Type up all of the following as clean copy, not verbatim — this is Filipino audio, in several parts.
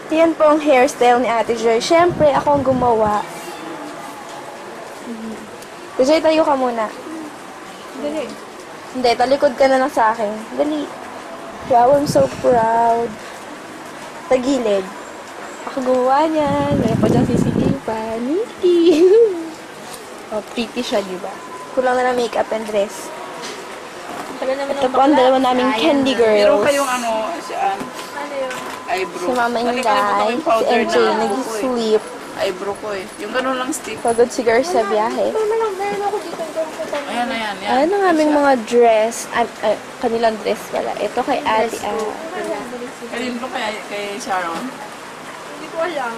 Yan po ang hairstyle ni Ate Joy. Siyempre, ako ang gumawa. Joy, tayo ka muna. Dali. Hindi, talikod ka na lang sa akin. Dali. Wow, I'm so proud. Tagilid. Ako gumawa niyan. Meron pa dyan sisilipan. Niti. Oh, pretty siya, di ba? Kulang na lang makeup and dress. Ito po ang dalawa naming candy Meron girls. kayong ano, saan? Ano yun? Eyebrow. Si Mama Inday, si MJ, nag-sleep. Eyebrow ko eh. Yung ganun lang stick. Pagod si girl sa biyahe. Meron ako dito. Ayan, ayan, ayan. Ano ang aming mga dress? Kanilang dress pala. Ito kay Ate Kanino to kay Sharon? Hindi ko alam.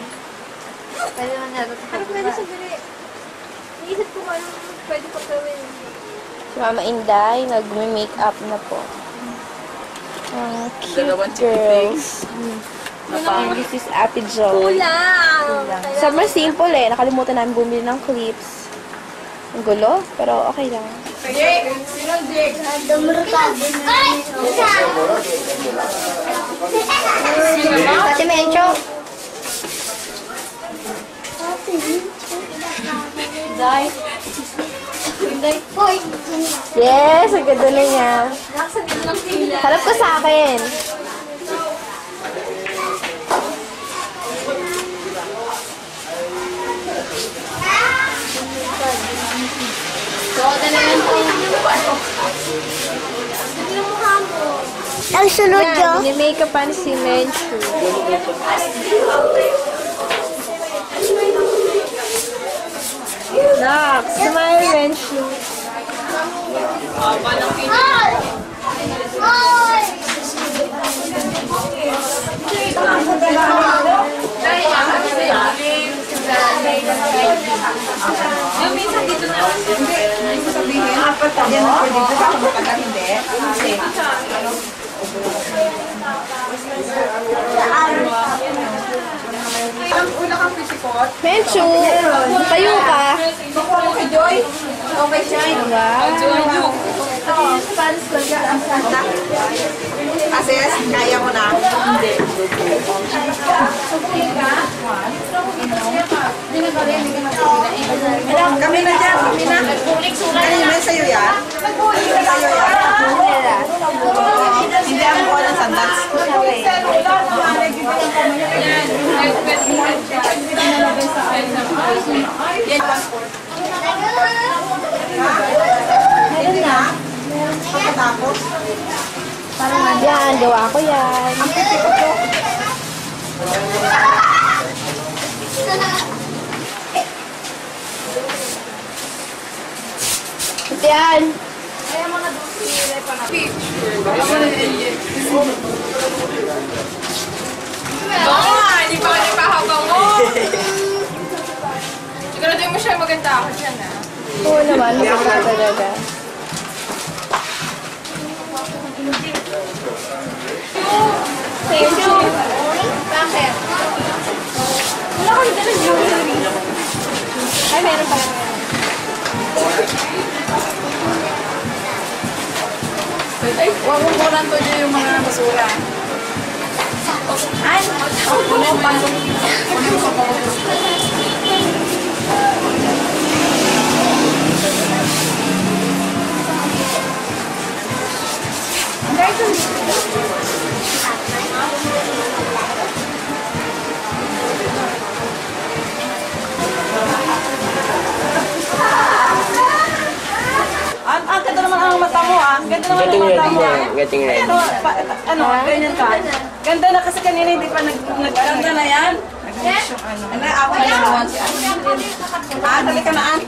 Pwede naman natin. Ano pwede sa dali? Naisip ko ano pwede pa gawin. Si Mama Inday, nag-makeup na po. Cute Dalawang chicken girls. Napang. This is Ate Joy. Kulang! Sobrang simple eh. Nakalimutan namin bumili ng clips. Ang gulo, pero okay lang. Jake! Sinong Jake? Ate Mencho! Day! Day! Hoy! Yes, ang ganda na niya. Nakasabihin lang sila. Harap ko sa akin. So, dalayan po. Ang sunod Yan, bini-makeup pa ni si Menchu. Nak, smile Menchu. Yung minsan dito na. Hindi sabihin. Apat na yan ako dito. Baka matagal hindi. Kasi. Ang una kang pisikot. Menchu, tayo ka. Makuha mo kay Joy. Okay, Joy. Wow. Kasi kaya mo na. Hindi. Kami na dyan. Kami na. Kanina sa'yo yan. Sa'yo yan. Hindi ako kuha ng sandals. Yan. Meron na. Pagkatapos. Yan, gawa ko yan. Ang pipikot ko. Ito yan. Kaya mga dosi pa na picture. Ako na hindi pa ka nagpahabang mo. Siguraduhin mo siya maganda ako dyan ah. Oo naman, maganda talaga. Thank you. Bakit? Wala kang dala jewelry. Ay, meron pala. Ay, huwag mong kunan to dyan yung mga basura. Ay, kunin mo pa. Kunin mo pa. Ang ganda naman ang mata mo ah. Ganda naman ang mata mo. Getting ready. Ano, ganyan ka. Ganda na kasi kanina hindi pa ganda na yan. Ano, ako na naman si dali ka na an.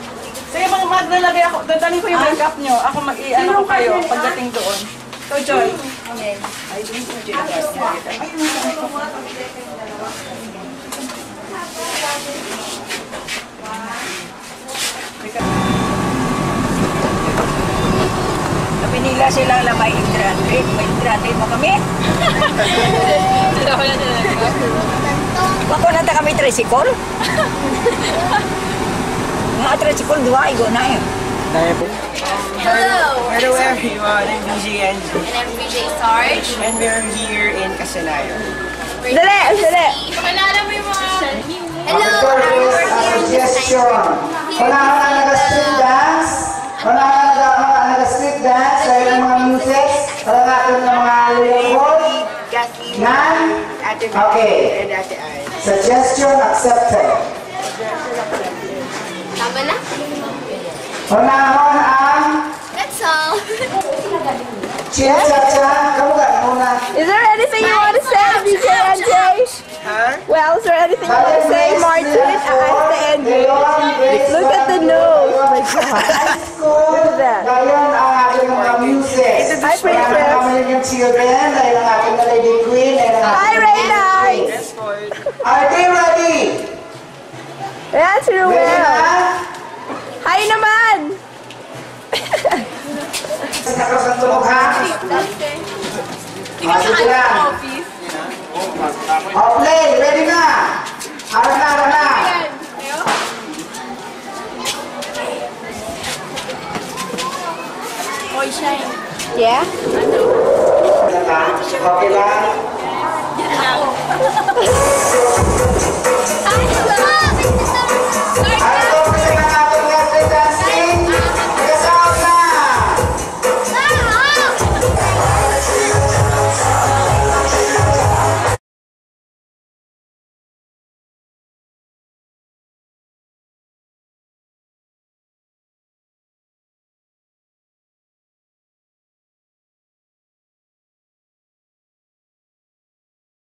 Sige, mga maglalagay ako. Dadalhin ko yung makeup nyo. Ako mag-i-ano ko kayo pagdating doon. So, Joy. Ay, doon ko Joy. Pinila sila na may intrate. May intrate mo kami. Bako na kami tricycle. Mga tricycle, dua, igo na yun. Daya po. Hello! Hello everyone, I'm BJ Enzo. And I'm VJ Sarge. And we're here in Casalayo. Dali! Pakilala mo yung mga... Hello, suggestion. Wala ka na nag-street dance? Wala ka na nag-street dance? Dahil ang mga music? Wala natin ng mga lyrical? None? Okay. Suggestion accepted. Tama na? Unahon ang That's all. Cha-cha-cha. Kamu gak muna. Is there anything you want to say, DJ NJ? Well, is there anything you want to say, Martin? The NJ. Look at the nose. Oh my God. Look at that. Ngayon ang ating mga music. Hi, Princess. Marami kami yung children. Dahil ang ating na Lady Queen. Hi, Reyna. Are they ready? Ayan, si Ready Ruel. na? Hi naman. Nakos ang tulog ha? Sige lang. Oh, play. Ready na?